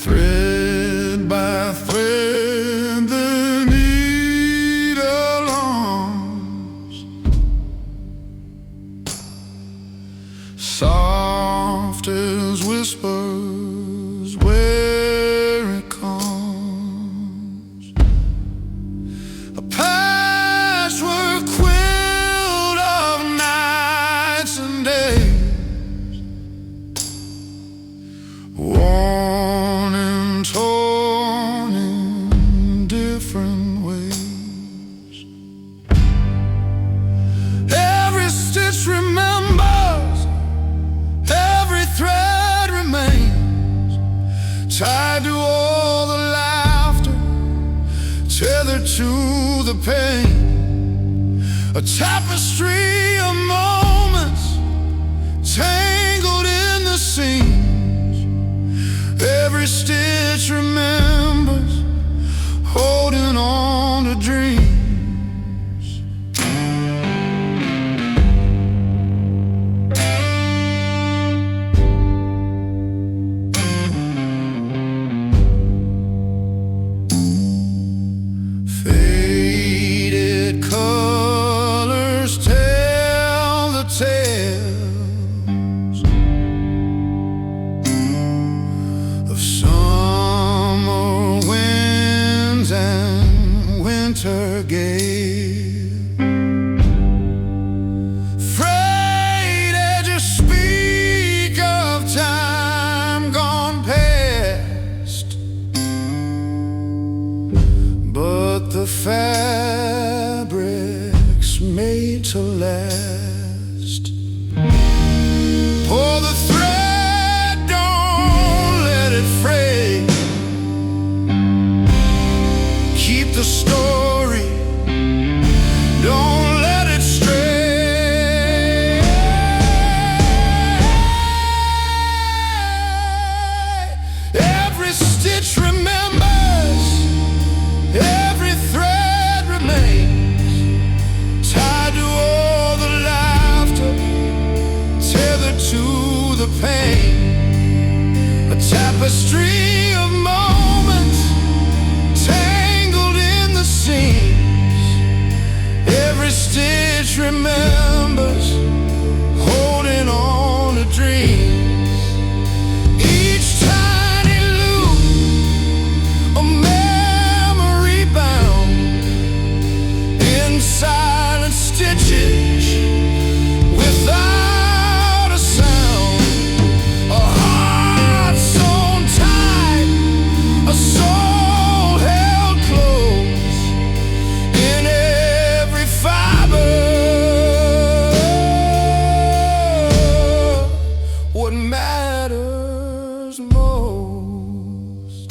Thread by thread the needle longs, soft as whispers where it comes, a patchwork quilt of nights and days, worn and torn in different ways. Every stitch remembers, every thread remains, tied to all the laughter, tethered to the pain. A tapestry of moments tangled in the seams. Every stitch remembers, holding on to dreams. Faded colors tell the tales of summer winds and winter gales. Frayed edges speak of time gone past, but the fabric's made to last. Pull the thread, don't let it fray. Keep the story, don't let it stray. Every stitch remembers, every thread remains, tied to all the laughter, tethered to the pain. A tapestry of moments tangled in the seams. Every stitch remembers, holding on to dreams. Each tiny loop, a memory bound in silent stitches without a sound. A heart sewn tight, a soul held close in every fiber. What matters most.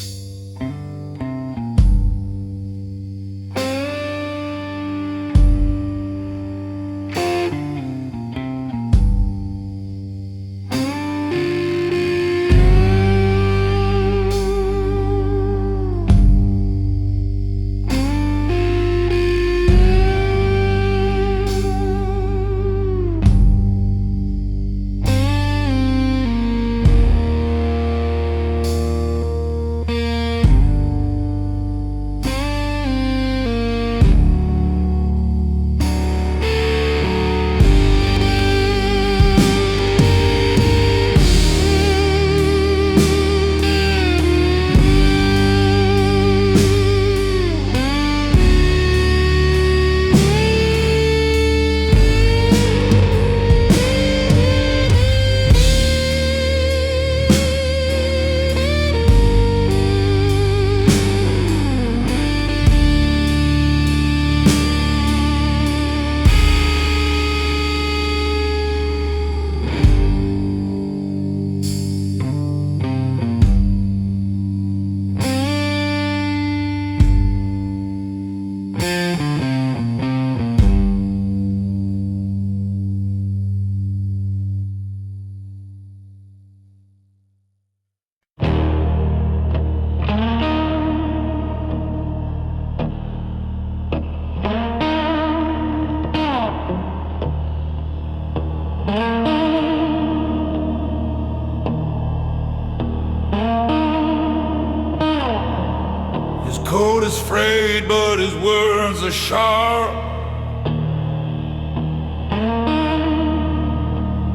coat is frayed, but his words are sharp,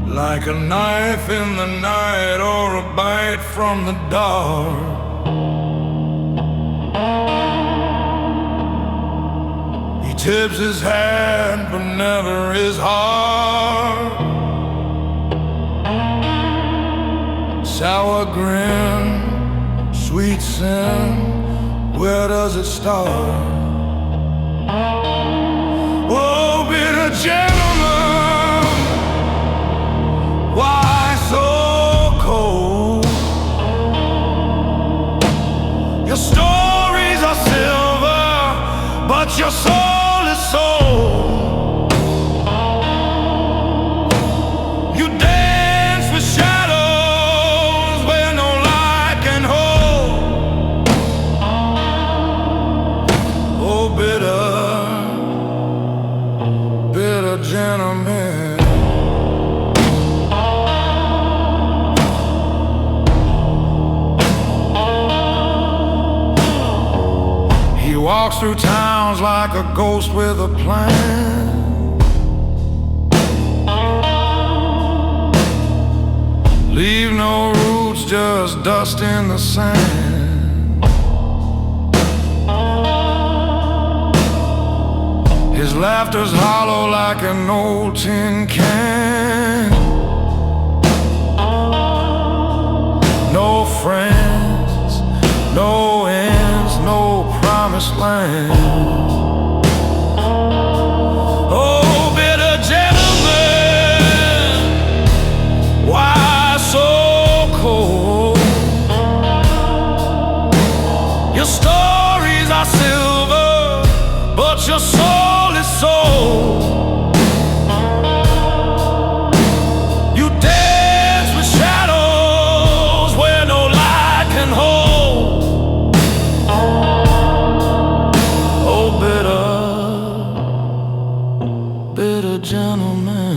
like a knife in the night or a bite from the dark. He tips his hat, but never his heart. Sour grin, sweet sin, where does it start? Oh, bitter gentleman, why so cold? Your stories are silver, but your soul is sold. You dance with shadows where no light can hold. Oh, bitter, bitter gentleman. He walks through towns like a ghost with a plan. Leave no roots, just dust in the sand. His laughter's hollow like an old tin can. No friends, no ends, no promised land. Oh, bitter gentleman, why so cold? Your stories are silver, but your soul is sold. You dance with shadows where no light can hold. Oh, bitter, bitter gentleman.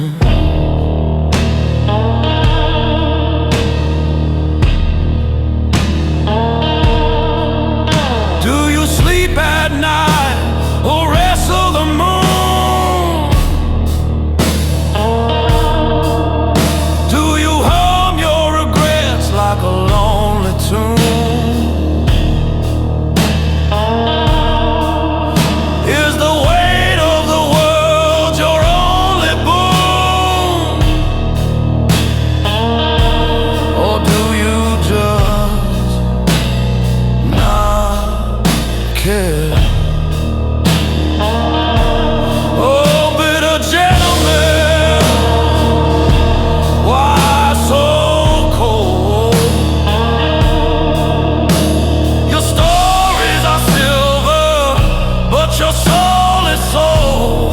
Do you sleep at night or wrestle the moon? Do you hum your regrets like a lonely tune? Is the weight of the world your only boon? Or do you just not care? Oh, bitter gentleman, why so cold? Your stories are silver, but your soul is sold.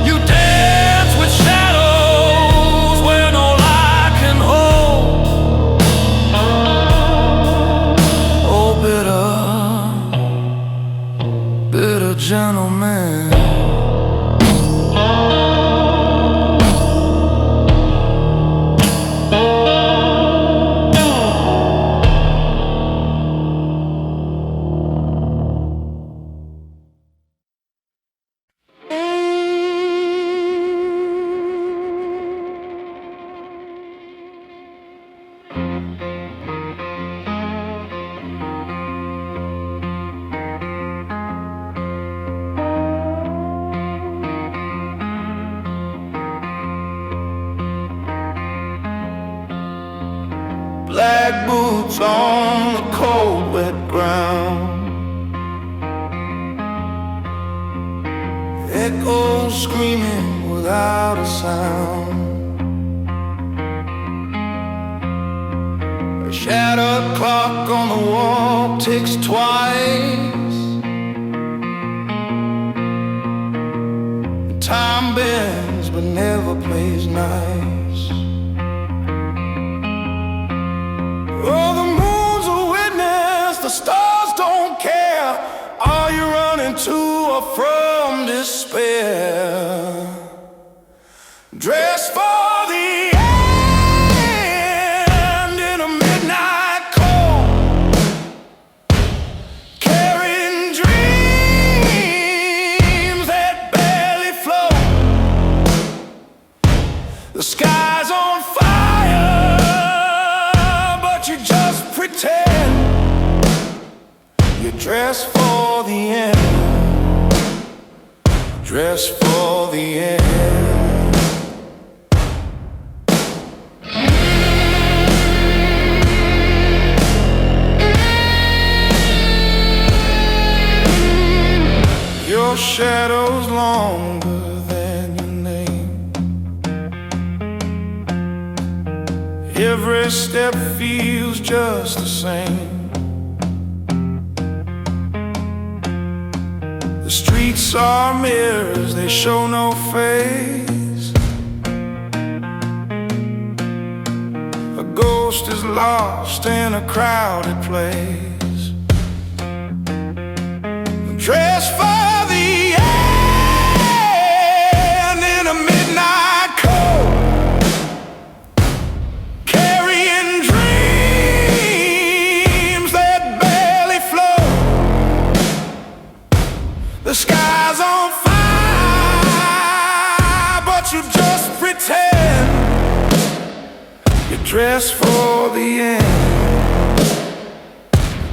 You dance with shadows where no light can hold. Oh, bitter, bitter gentleman. Black boots on the cold, wet ground. Echoes screaming without a sound. A shattered clock on the wall ticks twice. Time bends but never plays nice. Oh, the moon's a witness, the stars don't care. Are you running to or from despair? Dressed for the end in a midnight cold. The sky's on fire, but you just pretend. You dress for the end, dress for the end. Your shadow's longer than your name. Every step feels just the same. The streets are mirrors, they show no face. A ghost is lost in a crowded place. Dress for the end in a midnight coat, carrying dreams that barely float. The sky's on fire, but you just pretend. You dress for the end,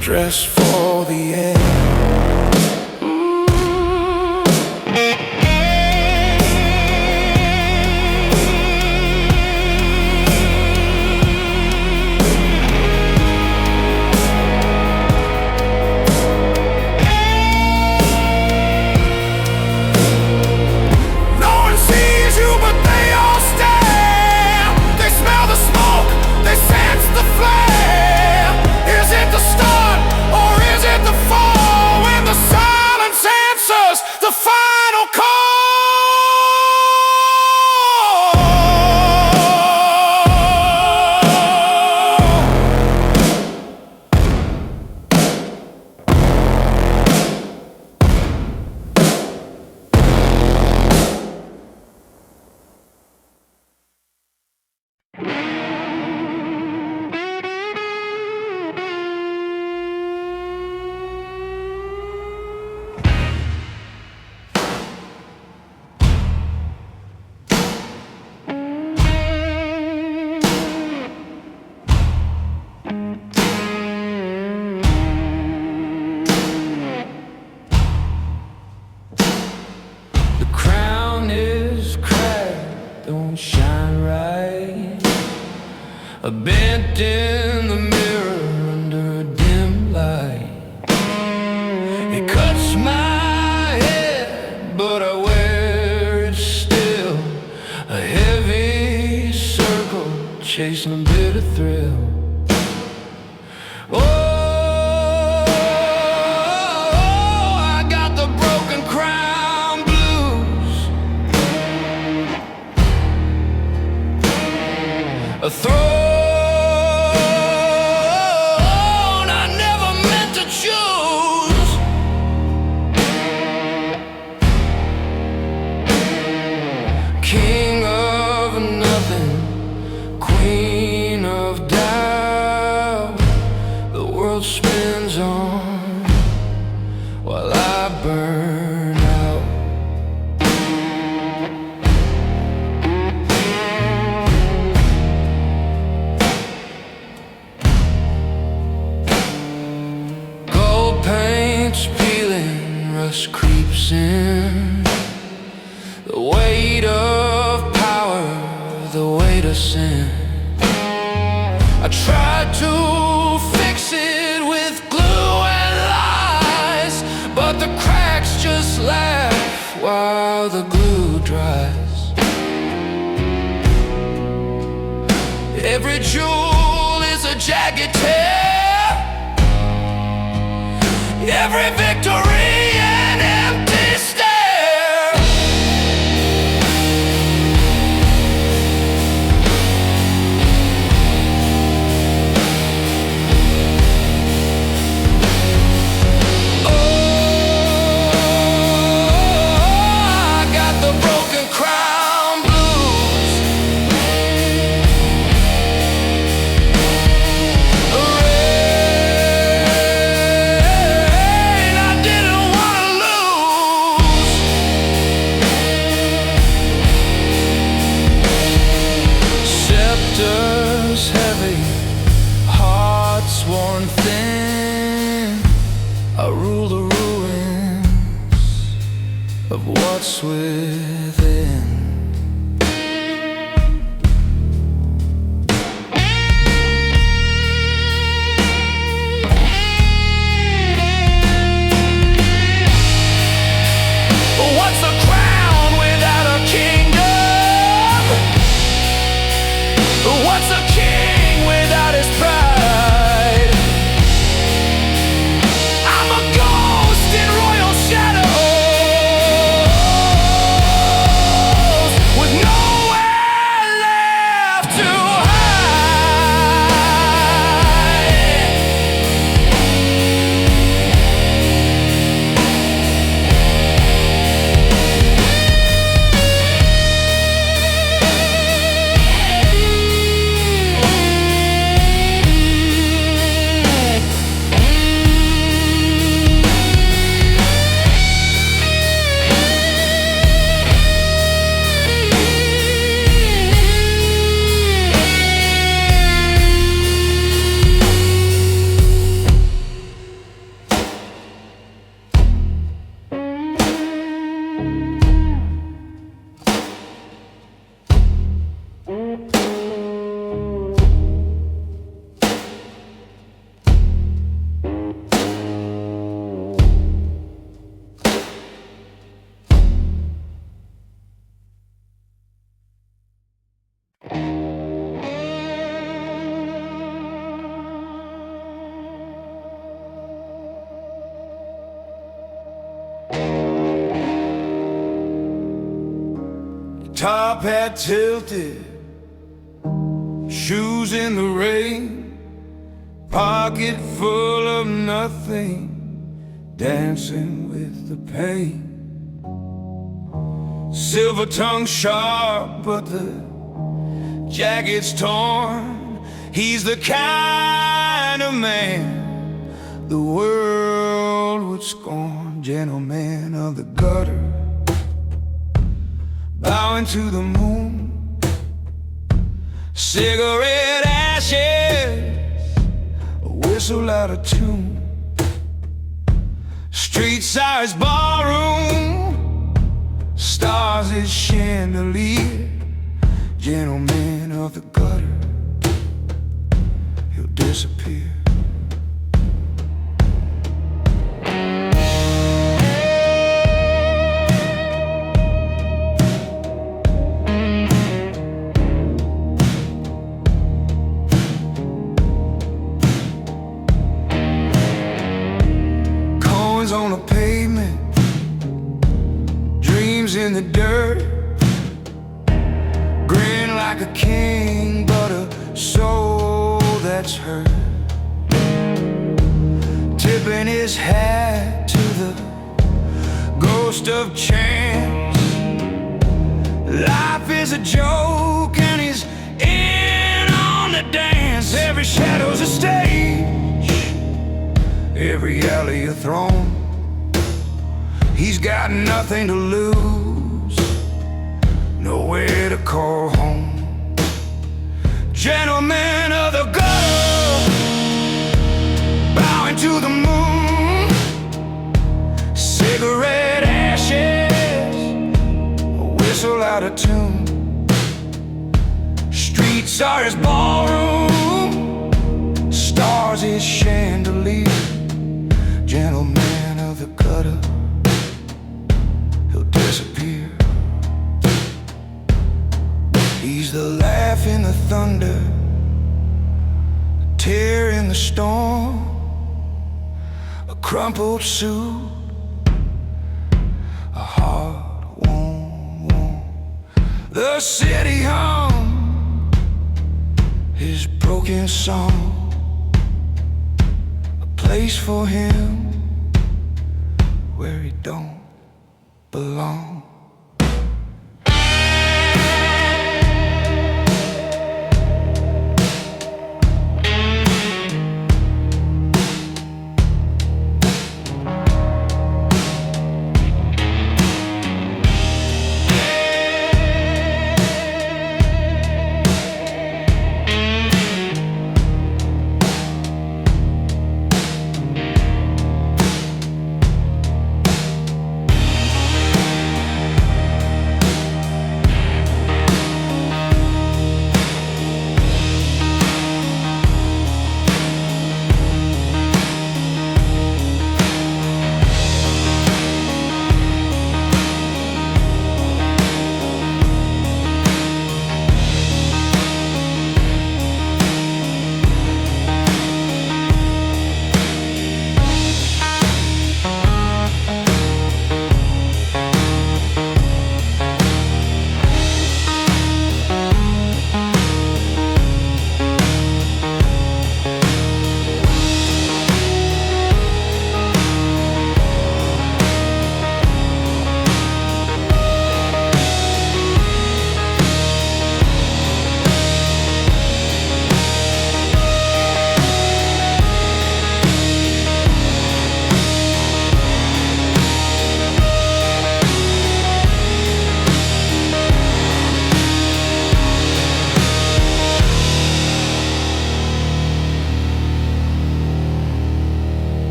dress for the end. Bent in the mirror under a dim light. It cuts my head, but I wear it still. A heavy circle chasing a bitter thrill. Oh, I got the broken crown blues. A throw king of nothing, queen of doubt. The world spins on while I burn out. Gold paint's peeling, rust creeps in. The weight of power, the weight of sin. I tried to fix it with glue and lies, but the cracks just laugh while the glue dries. Every jewel is a jagged tear, every victory an empty stare. Rain of what's within. What's a crown without a kingdom? What's a king without his pride? I'm a ghost in royal shadows, with nowhere left to Top hat tilted, shoes in the rain, pocket full of nothing, dancing with the pain. Silver tongue sharp, but the jacket's torn. He's the kind of man the world would scorn. Gentleman of the gutter, bowing to the moon. Cigarette ashes, a whistle out of tune. Street size ballroom, stars his chandelier. Gentleman of the gutter, he'll disappear. On the pavement, dreams in the dirt, grin like a king, but a soul that's hurt. Tipping his hat to the ghost of chance. Life is a joke and he's in on the dance. Every shadow's a stage, every alley a throne. He's got nothing to lose, nowhere to call home. Gentleman of the gutter, bowing to the moon. Cigarette ashes, a whistle out of tune. Streets are his ballroom, stars his chandelier. Gentleman of the gutter, disappear. He's the laugh in the thunder, the tear in the storm, a crumpled suit, a heart warm. The city hum his broken song, a place for him where he don't belong.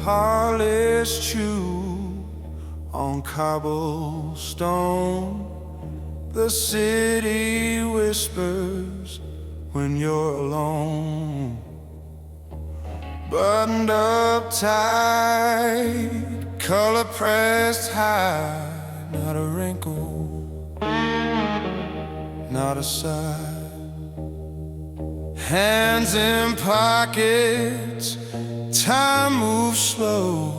polished shoe on cobblestone. The city whispers when you're alone. Buttoned up tight, color pressed high, not a wrinkle, not a sigh. Hands in pockets, time moves slow.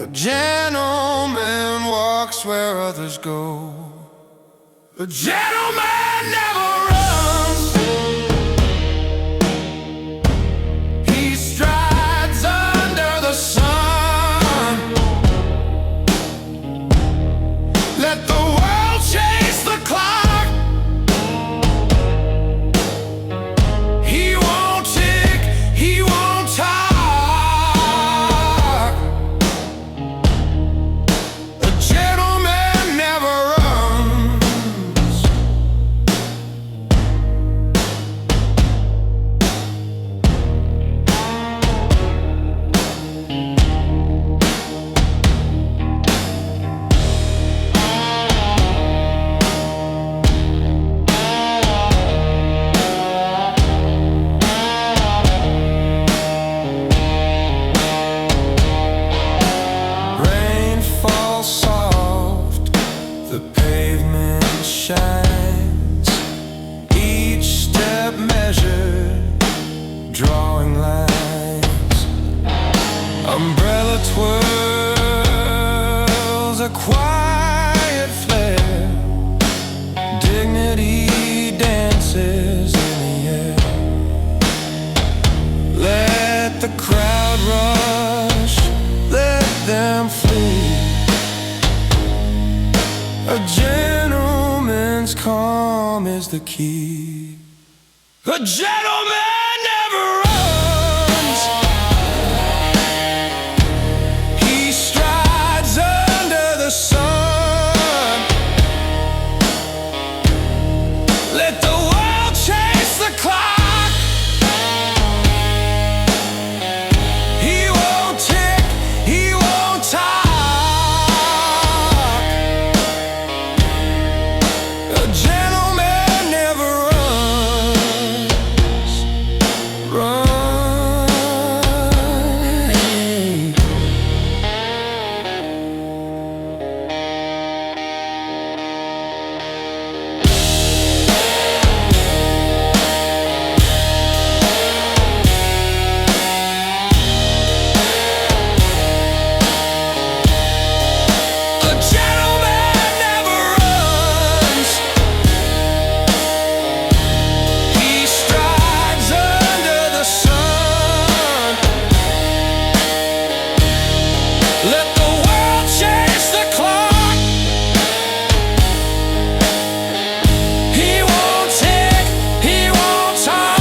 A gentleman walks where others go. A gentleman never runs. He strides under the sun. Let the world chase the clock. He won't tick, he won't talk. A gentleman never runs. Rain falls soft, the pavement shines. Each step measured, drawing lines. Umbrella twirls a quiet flare. Dignity dances in the air. Let the crowd rush, let them flee. A gentleman's calm is the key. A gentleman never runs. He strides under the sun. Let the world chase the clock. He won't tick, he won't talk. A gentleman never runs. Run. A gentleman never runs. He strides under the sun. Let the world chase the clock. He won't tick, he won't talk.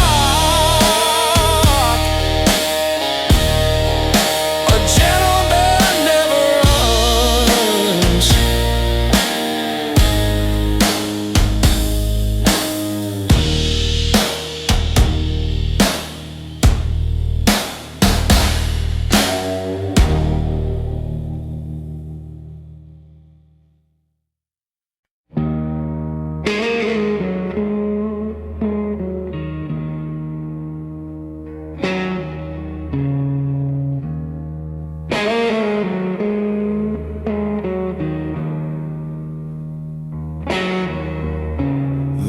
A gentleman never runs.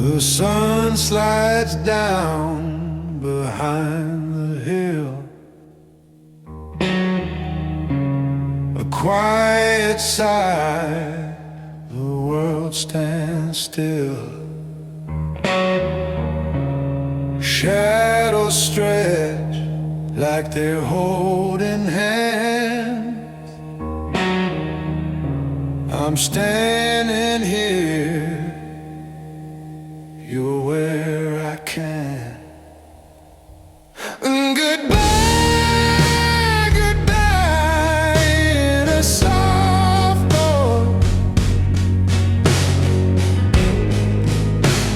The sun slides down behind the hill. A quiet sigh, the world stands still. Shadows stretch like they're holding hands. I'm standing here, you're where I can. Goodbye, goodbye, in a soft voice,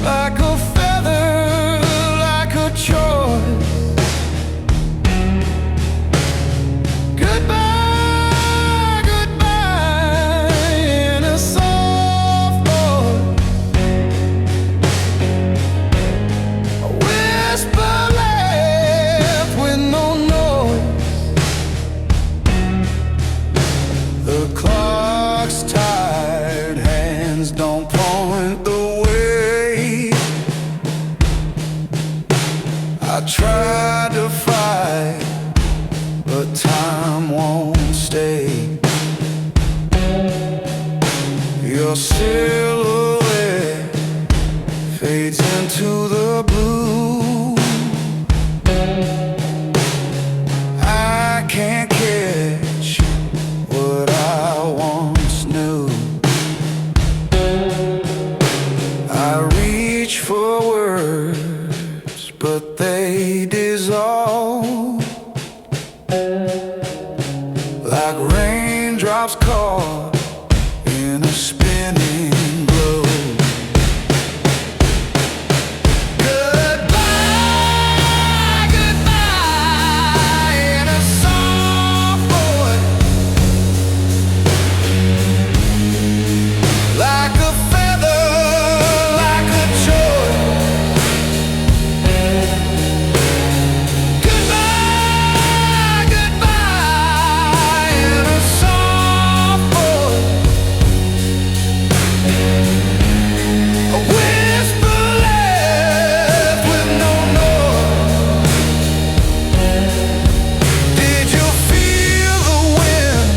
like a feather, like a choice. tried to fight, but time won't stay. Your silhouette fades into the blue. I can't catch what I once knew. I reach for words, but they dissolve like raindrops caught in a spinning globe. Goodbye, goodbye, in a soft voice, like a feather, like a choice. Goodbye, goodbye, in a soft voice, a whisper left with no noise. Did you feel the wind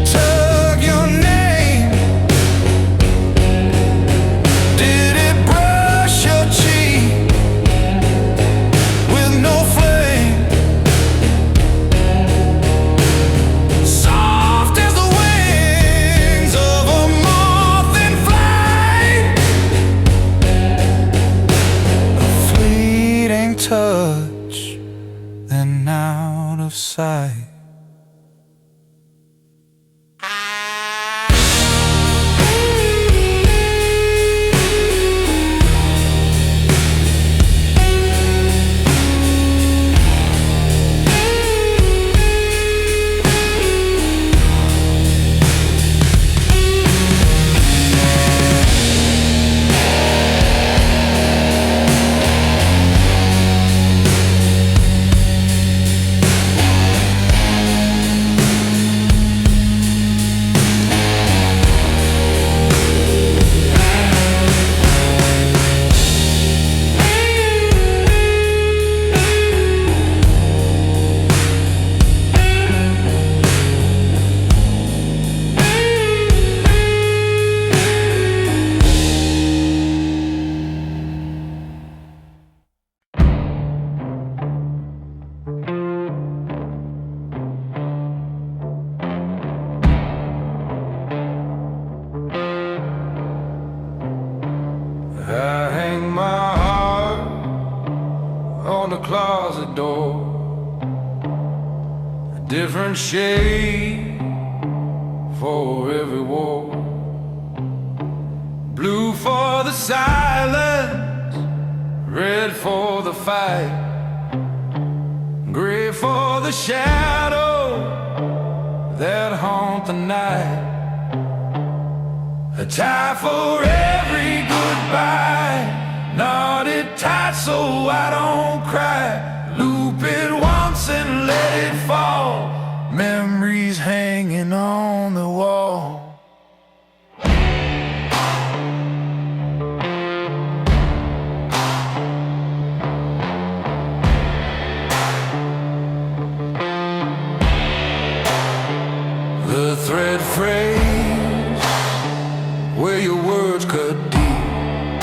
tug your name? Did it brush your cheek with no flame? Soft as the wings of a moth in flight, a fleeting touch, then out of sight. I hang my heart on the closet door, a different shade for every war. Blue for the silence, red for the fight, gray for the shadow that haunt the night. A tie for every goodbye, knotted tight so I don't cry. Loop it once and let it fall, memories hanging on the wall. The thread phrase where your words cut deep,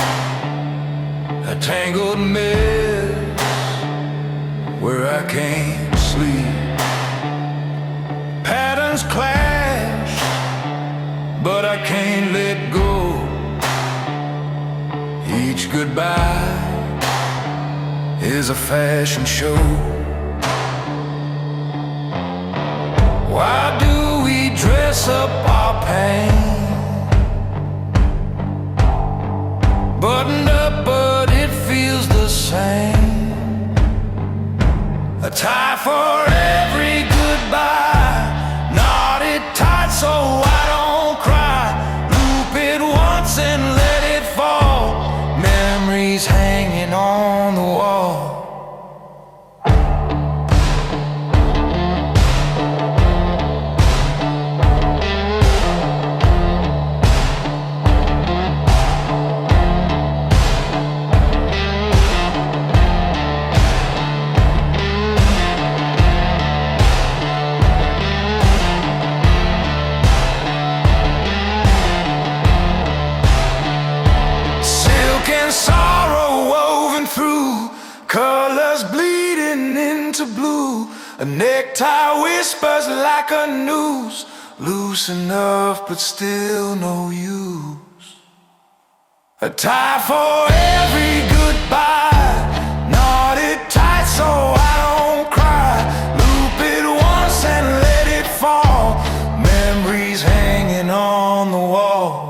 a tangled mess where I can't sleep. Patterns clash, but I can't let go. Each goodbye is a fashion show. Why do we dress up our pain? Buttoned up, but it feels the same. A tie for every goodbye, knotted tight so I don't cry. Loop it once and let it fall, memories hanging on the wall. and sorrow woven through, colors bleeding into blue. A necktie whispers like a noose, loose enough but still no use. A tie for every goodbye, knotted tight so I don't cry. Loop it once and let it fall, memories hanging on the wall.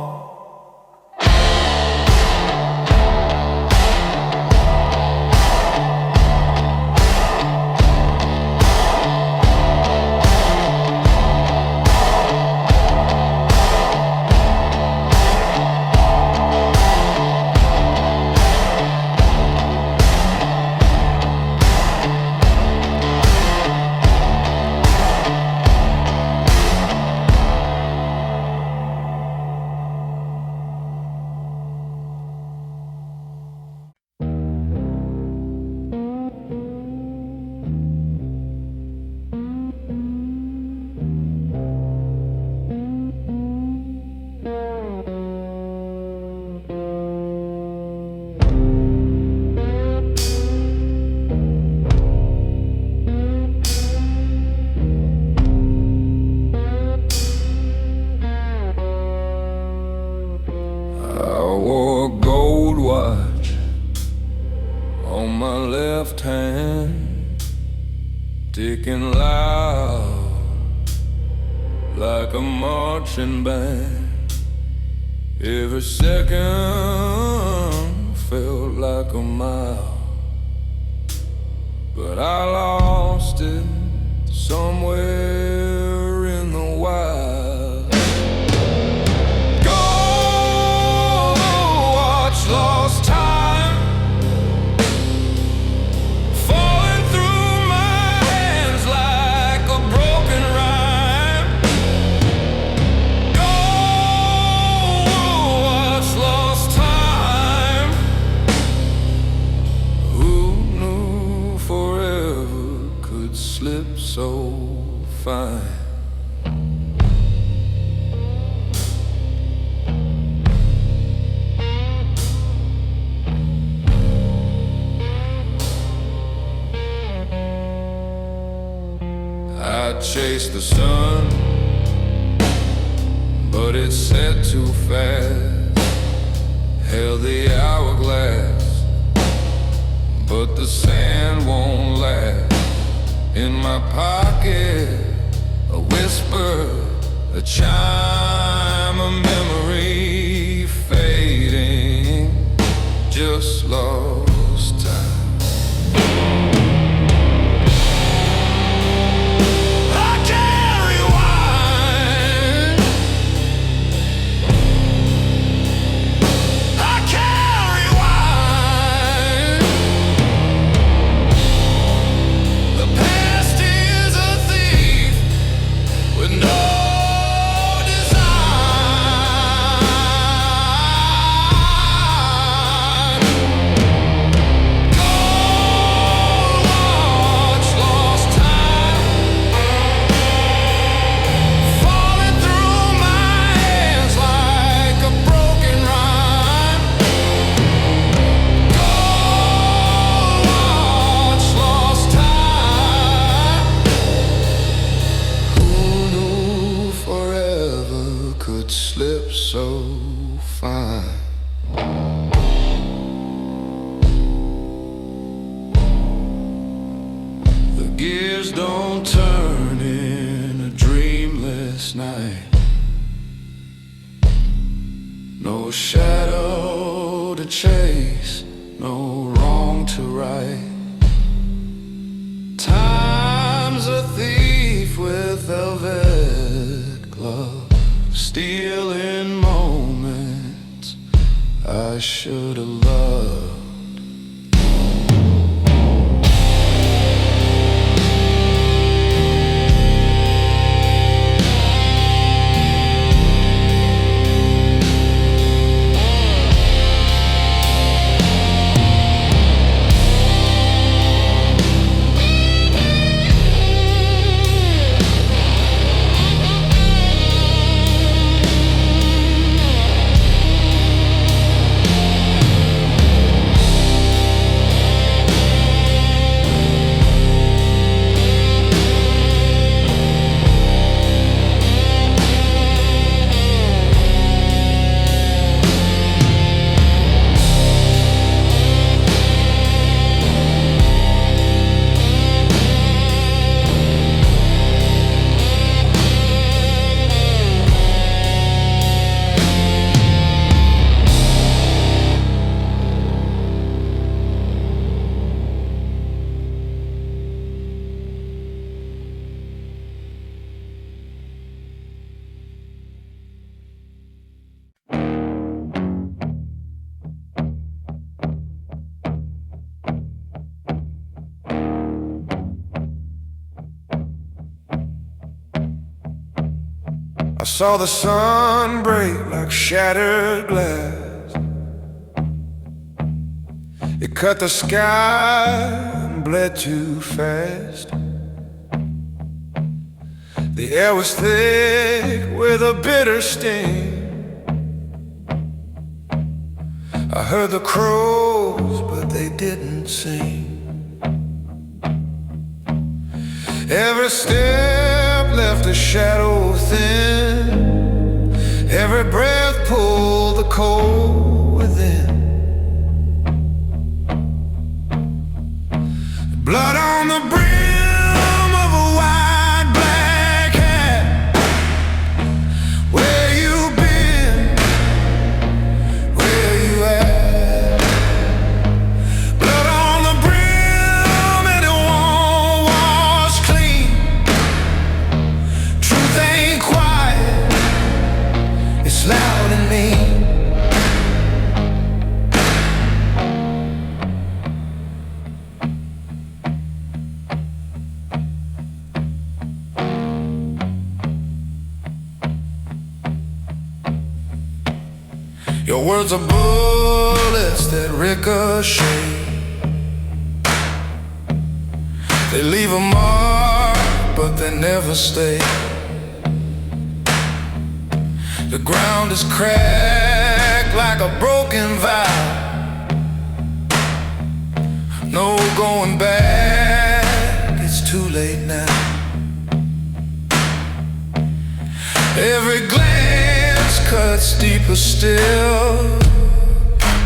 Ticking loud like a marching band. Every second felt like a mile, but I lost it somewhere in the wild. Go watch lost time so fine. I chased the sun, but it set too fast. Held the hourglass, but the sand won't last. In my pocket, a whisper, a chime, a memory fading, just lost time. I can't rewind, I can't rewind. The past is a thief with no slip so fine. The gears don't turn in a dreamless night. No shadow to chase, no wrong to right. Time's a thief with velvet gloves, stealing moments I should have loved. I saw the sun break like shattered glass. It cut the sky and bled too fast. The air was thick with a bitter sting. I heard the crows, but they didn't sing. Every step left a shadow thin. Every breath pulled the cold within. Blood on the brim of a wide black hat. Where you been? Where you at? Blood on the brim and it won't wash clean. Truth ain't quiet, it's loud and mean. Your words are bullets that ricochet. They leave a mark, but they never stay. The ground is cracked like a broken vow. No going back, it's too late now. Every glance cuts deeper still.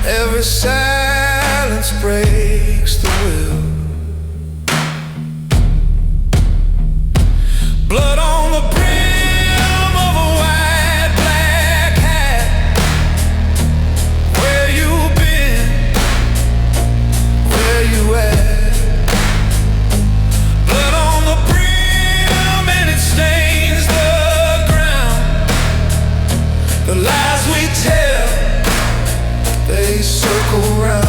Every silence breaks the will. Blood on the brim of a white black hat. Where you been? Where you at? Blood on the brim and it stains the ground. The lies we tell, they circle round.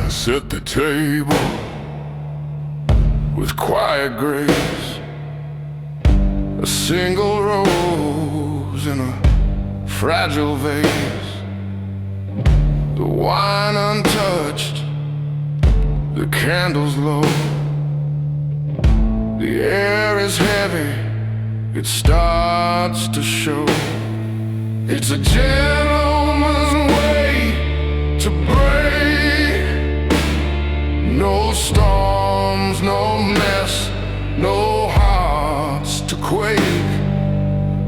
Set the table with quiet grace, a single rose in a fragile vase, the wine untouched, the candles low, the air is heavy, it starts to show. It's a gentleman's way to break. No storms, no mess, no hearts to quake.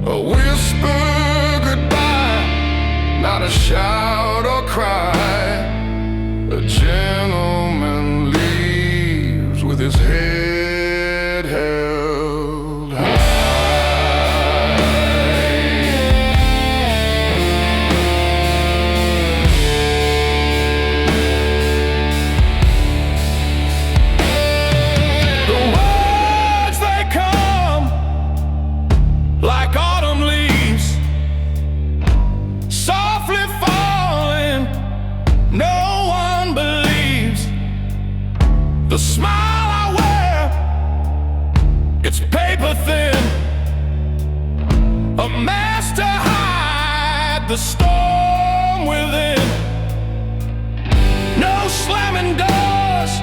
A whisper goodbye, not a shout or cry. A gentleman leaves with his head held high. The smile I wear, it's paper thin, a mask to hide the storm within. No slamming doors,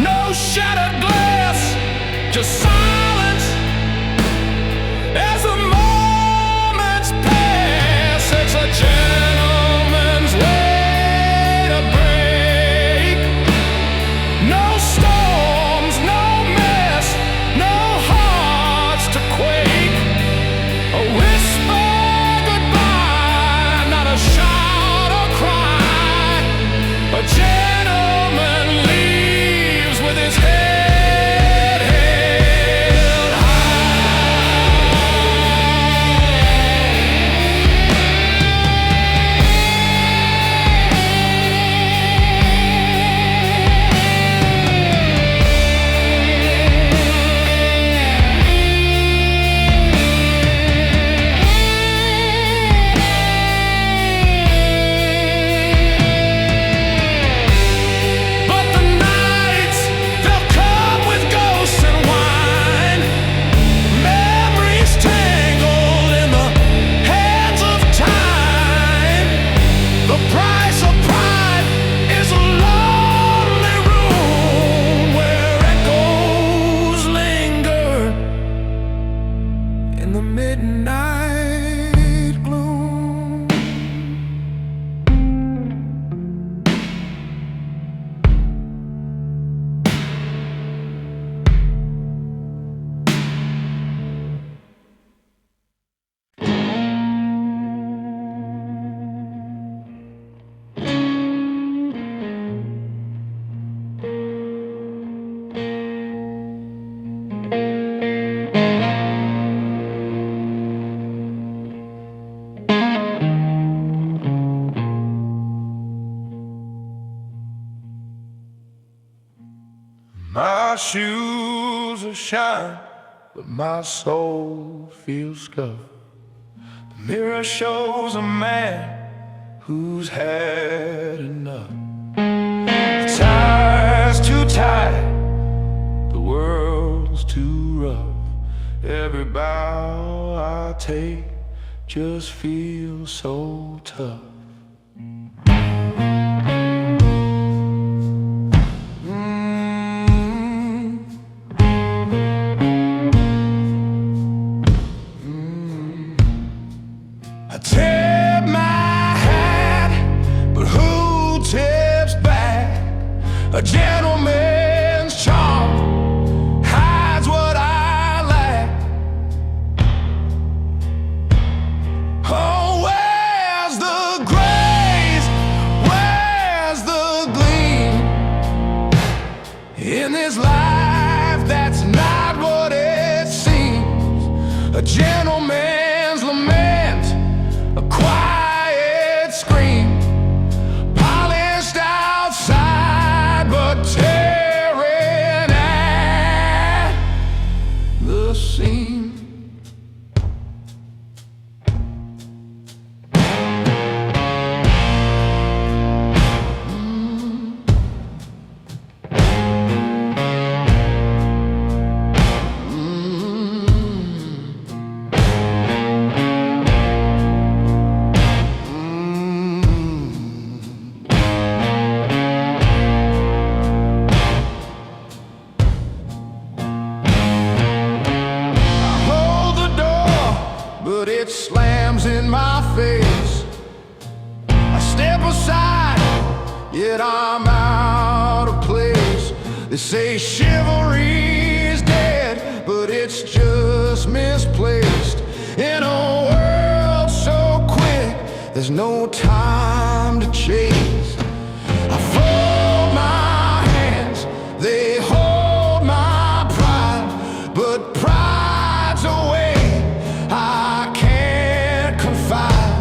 no shattered glass, just silence as the moments pass. It's a gentleman's way to break. No storms, no mess, no hearts to quake. A whisper goodbye, not a shout or cry. A gentleman leaves with his head held midnight gloom. My shoes are shine, but my soul feels scuffed. The mirror shows a man who's had enough. The tie's too tight, the world's too rough. Every bow I take just feels so tough. I tip my hat, but who tips back? A gentleman's charm hides what I lack. Oh, where's the grace? Where's the gleam? In this life that's not what it seems. A gentleman's lament, a quiet scream, polished outside but tearing at the seam. But it slams in my face. I step aside, yet I'm out of place. They say chivalry is dead, but it's just misplaced. In a world so quick, there's no time to chase. I fold my hands, they hold my pride, but pride's away. I can't confide.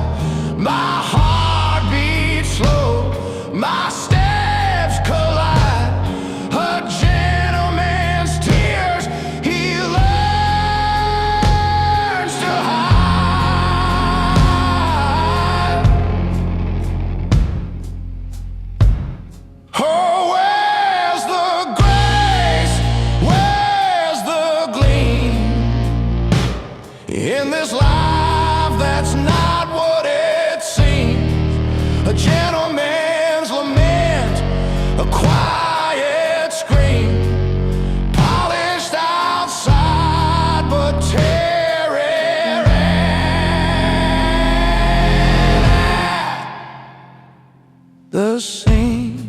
My heart beats slow, my steps collide. A gentleman's tears he learns to hide. a quiet scream, polished outside but tearing at the seam.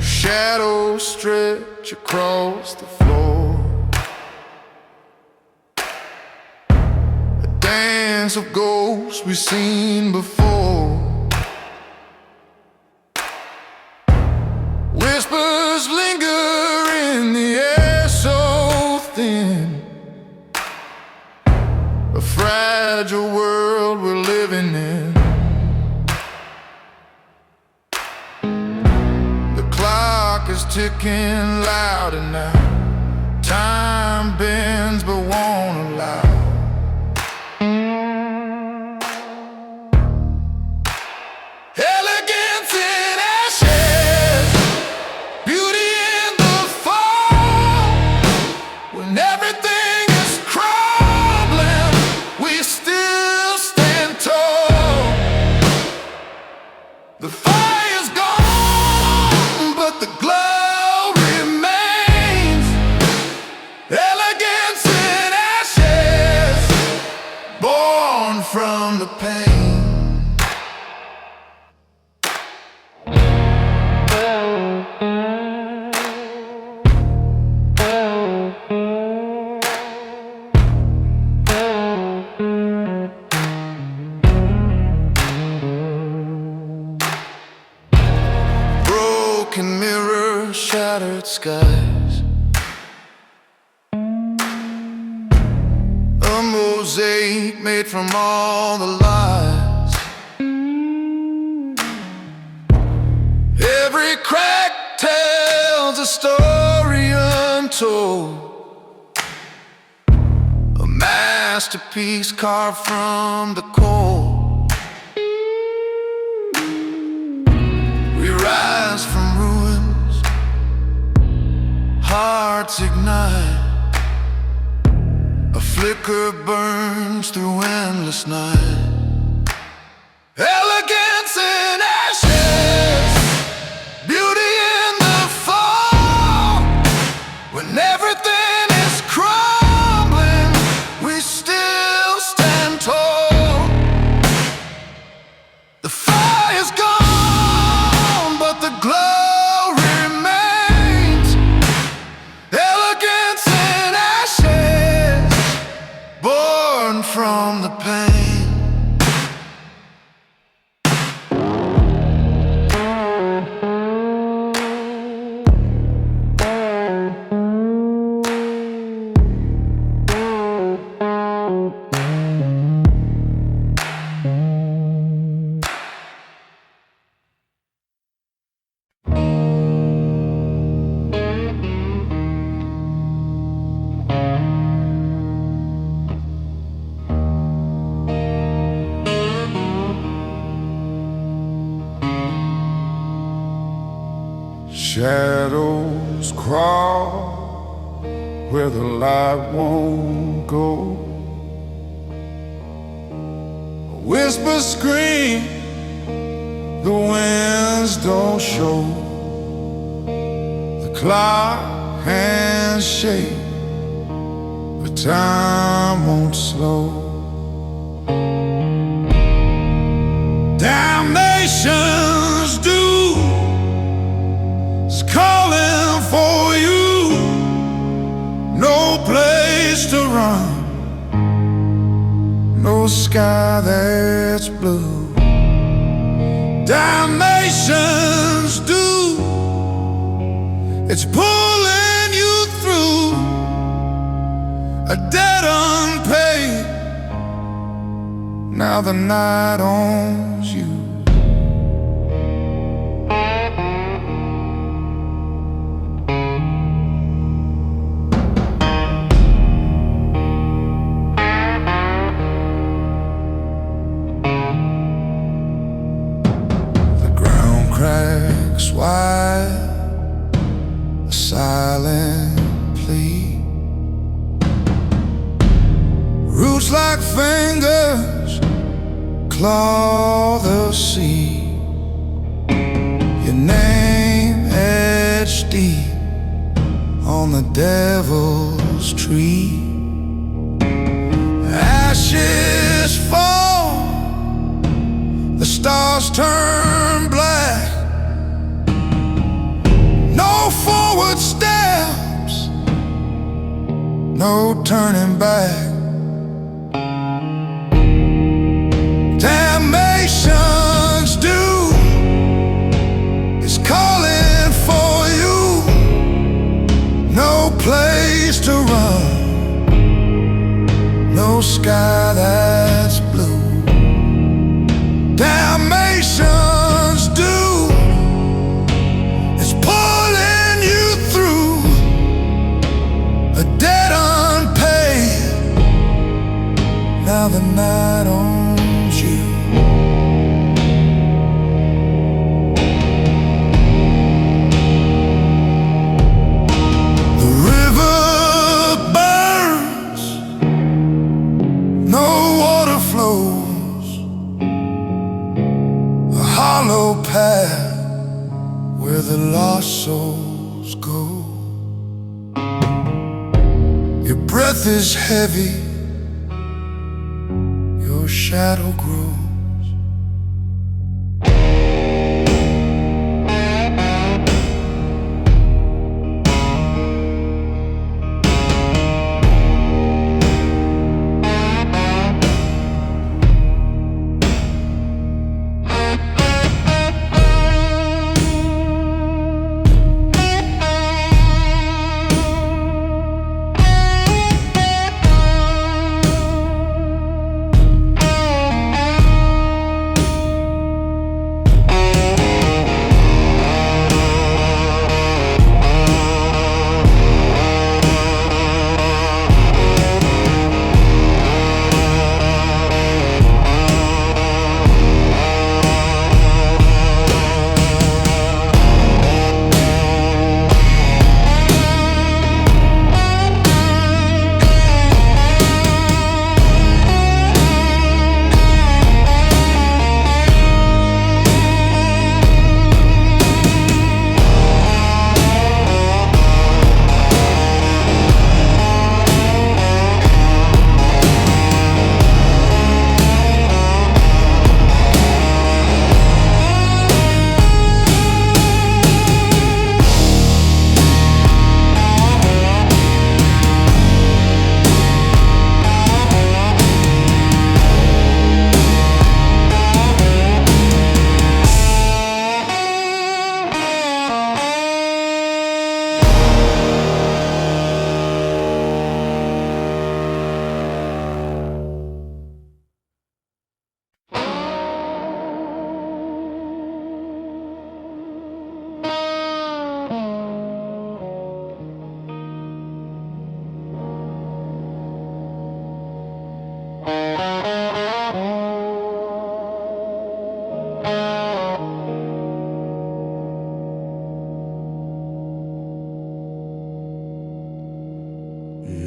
Shadows stretch across the floor, a dance of ghosts we've seen before. Whispers linger in the air so thin, a fragile world we're living in. Is ticking louder now. Time bends but won't allow. Elegance in ashes, beauty in the fall. When everything is crumbling, we still stand tall. The fire's gone, but the glow from the pain. Broken mirror, shattered skies, a mosaic made from all the lies. Every crack tells a story untold, a masterpiece carved from the coal. We rise from ruins, hearts ignite. A flicker burns through endless night. Elegance in ashes, beauty in the fall. When everything is crumbling, we still stand tall. The fire's gone, but the glow remains. Elegance in ashes, born from the pain. Shadows crawl where the light won't go. Whispers scream, the winds don't show. The clock hands shake, but time won't slow. Damnation's due is calling for to run, no sky that's blue. Dalmatians do, it's pulling you through a debt unpaid. Now the night owns you. Cracks wide, a silent plea. Roots like fingers claw the sea. Your name etched deep on the devil's tree. Ashes fall, the stars turn black. No forward steps, no turning back. Dalmatians do, is calling for you. No place to run, no sky that's blue. Dalmatians do, is pulling you through a debt unpaid. Now the night owns you. The river burns, no water flows, a hollow path where the lost souls go. Your breath is heavy, your shadow grows.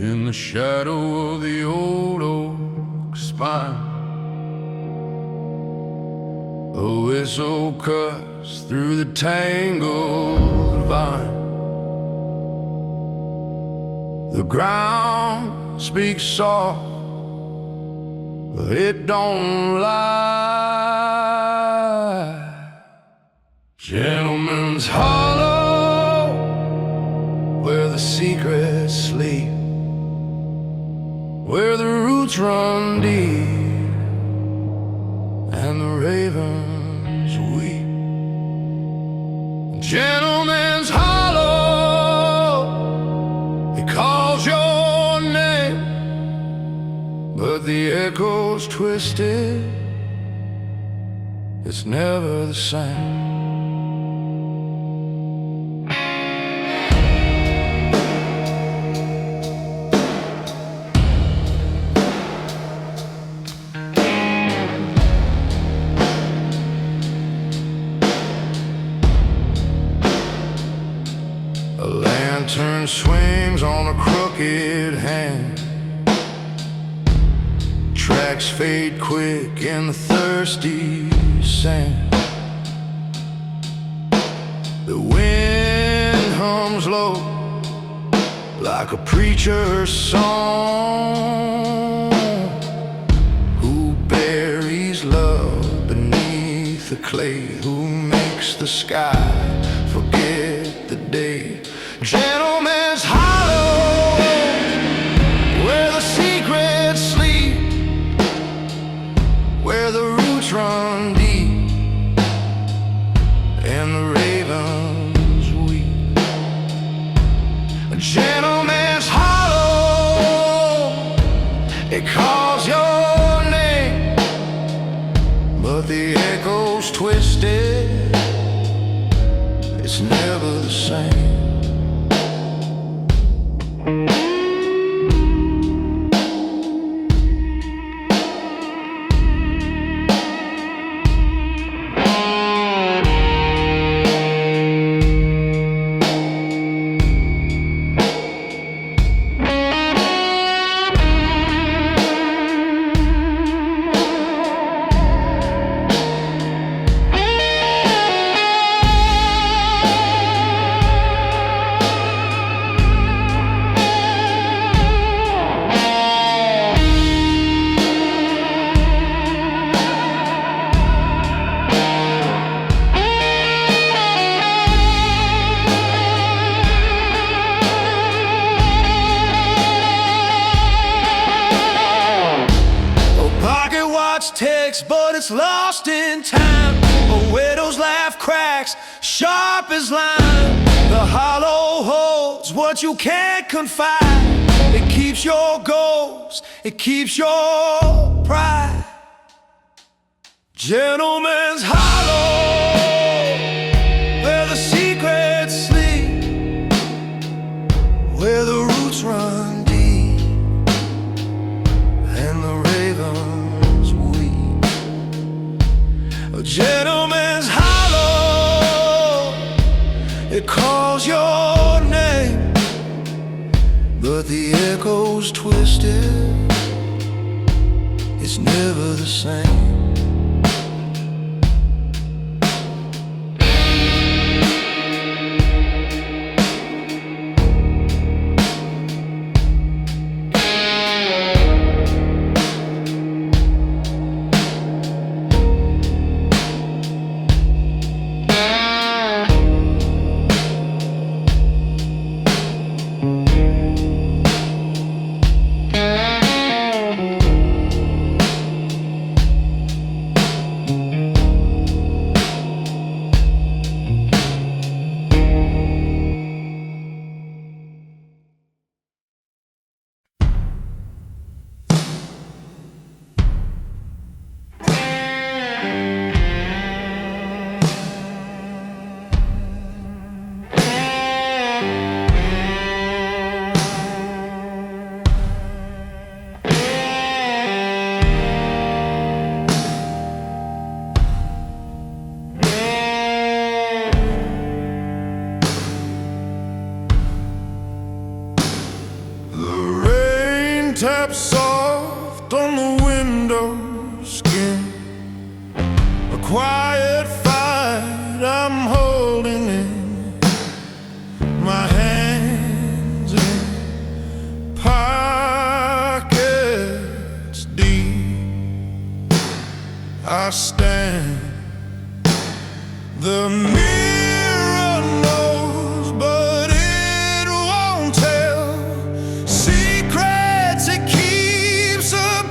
In the shadow of the old oak spine, a whistle cuts through the tangled vine. The ground speaks soft, but it don't lie. Gentleman's Hollow, where the secrets sleep. roots run deep and the ravens weep. Gentleman's hollow, he calls your name, but the echo's twisted, it's never the same. A lantern swings on a crooked hand. Tracks fade quick in the thirsty sand. The wind hums low like a preacher's song. Who buries love beneath the clay? Who makes the sky forget the day? Gentleman's hollow, where the secrets sleep, where the roots run deep and the ravens weep. A gentleman's hollow, it calls your name, but the echo's twisted, it's never the same. Ticks, but it's lost in time. A widow's laugh cracks, sharp as lime. The hollow holds what you can't confide. It keeps your goals, it keeps your pride. Gentleman's hollow, where the secrets sleep, where the roots run deep and the ravens. A gentleman's hollow, it calls your name, but the echo's twisted, it's never the same. Tap soft on the window skin. A quiet fight I'm holding in my hands in pockets deep. I stand. The mirror knows, but it won't tell secrets it keeps up.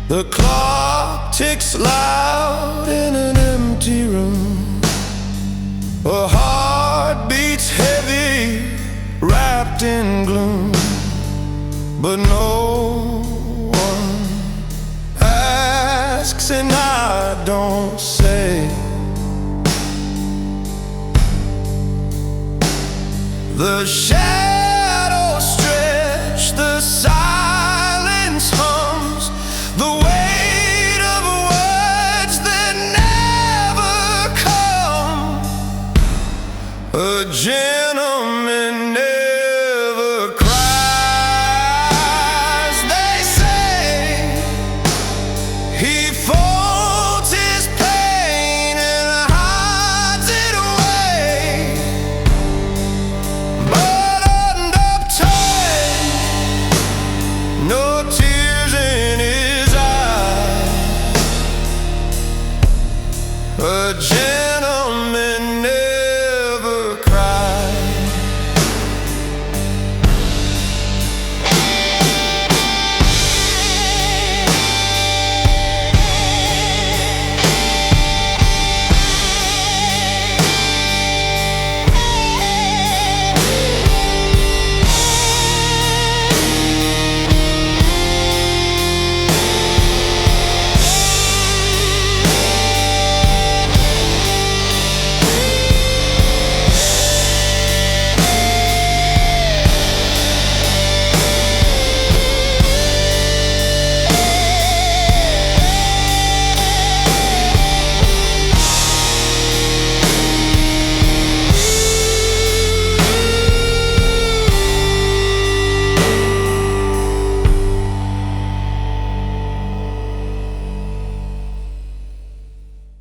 The clock ticks loud in an empty room. A heart beats heavy, wrapped in gloom. But no one asks and I don't say. The shadows stretch, the silence hums, the weight of words that never come. A gentle